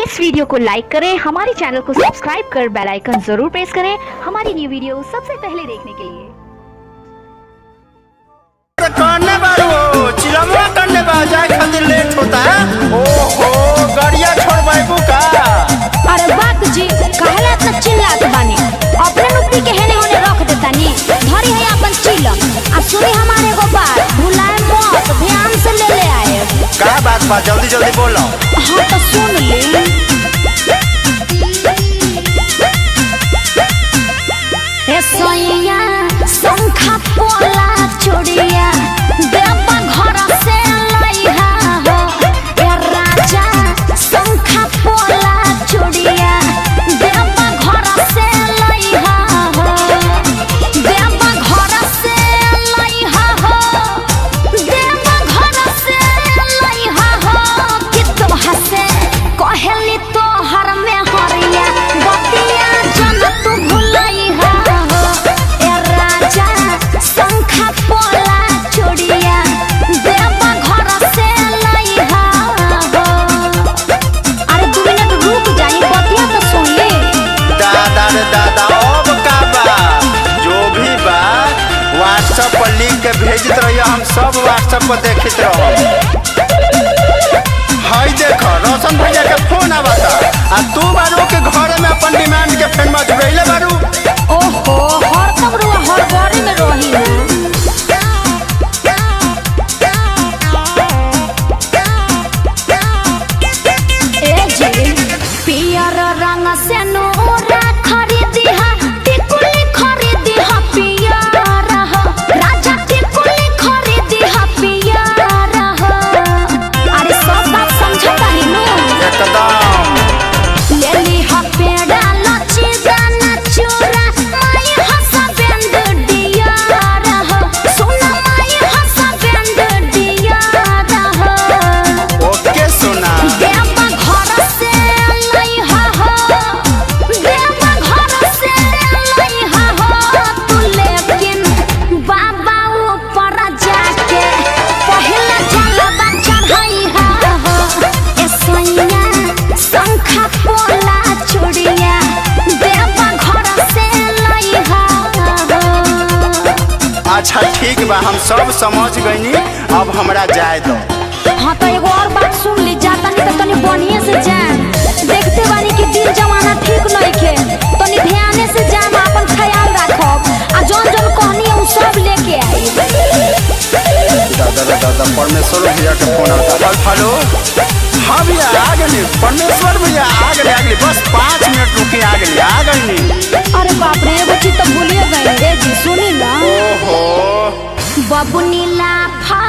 इस video को लाइक करें, हमारे चैनल को सब्सक्राइब कर बेल आइकन जरूर प्रेस करें हमारी न्यू वीडियो सबसे पहले देखने के लिए। लेट होता है। ओहो गाड़िया छोड़बू का? अरे बात जी कहला इतना चिल्लात बानी, अपने नुक्ति के हेने होने रख देता नी। धरी है अपन चिल्ला आ सुनी हमारे को बात, भुलाए मत, ध्यान से ले आए। का बात बा, जल्दी जल्दी बोलो। हाँ तो सुन ले। हे सोइया संखा पोला चोड़िया देवा घर से लइहा हो। ए राजा संखा पोला चोड़िया देवा घर से लइहा हो। देवा घर से लइहा हो। देवा घर से लइहा हो। कि तुम हसे कहली तो हर में हरिया बतिया जन तू भुलइहा हो। ए राजा संखा पोला चोड़िया देवा घर से लइहा हो। अरे 2 मिनट रुक जाई, बतिया तो सुन ले। दादा रे दादा, अब का बा? जो भी बा व्हाट्सएप पर लिख के भेजत रहिए, हम सब व्हाट्सएप पर देखत रहो। हाय देखो रोशन भैया के फोन आवता आ तू बारू के घर में अपन डिमांड के फेन मत भेले बारू। ओहो हर कब हर बारे में रही है। ए जी पियर रंग से नोरा खरीदी हा, टिकुली खरीदी हा पियर हो। राजा टिकुली खरीदी हा पियर हो। अरे सब बात समझता ही नो। एकदम लेली हा पेड़ा लची दाना चूरा माई हसा बेंद डियार हो। सोना माई हसा बेंद डियार हो। ओके सोना। देवा घर से लइहा हो। देवा घर से लइहा हो। तू लेकिन बाबा ऊपर जाके पहले जलवा चढ़ाइहा हो। ए सोइया संखा पोला चूड़िया देवा घर से लइहा हो। अच्छा ठीक बा, हम सब समझ गईनी, अब हमरा जाए दो। हाँ तो एगो और बात सुन ली, जाता नहीं तो तनी बढ़िया से जाए। देखते बानी कि दिन जमाना ठीक नहीं खे, तनी ध्यान से जाए, अपन ख्याल रखब आ जौन जौन कहनी है उ सब लेके आई। दादा रे दादा, परमेश्वर भैया के फोन आता। हेलो हाँ भैया आ गए, परमेश्वर भैया आ गए, बस 5 मिनट रुकी, आ गई। अरे बाप रे, एगो चीज तो भूलिए गए रे जी, सुनी ना। ओहो बबुनी लाफा